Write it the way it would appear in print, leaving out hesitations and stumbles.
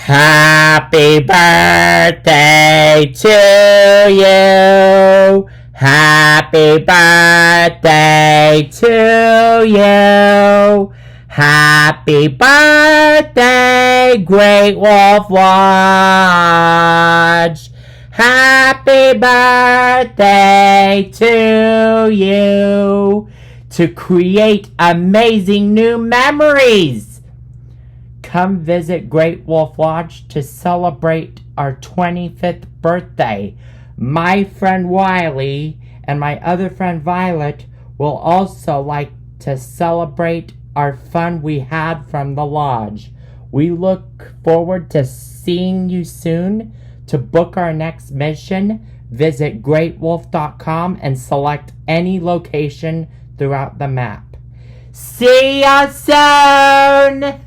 Happy birthday to you. Happy birthday to you. Happy birthday, Great Wolf Lodge. Happy birthday to you. To create amazing new memories. Come visit Great Wolf Lodge to celebrate our 25th birthday. My friend Wiley and my other friend Violet will also like to celebrate our fun we had from the lodge. We look forward to seeing you soon. To book our next mission, visit greatwolf.com and select any location throughout the map. See ya soon!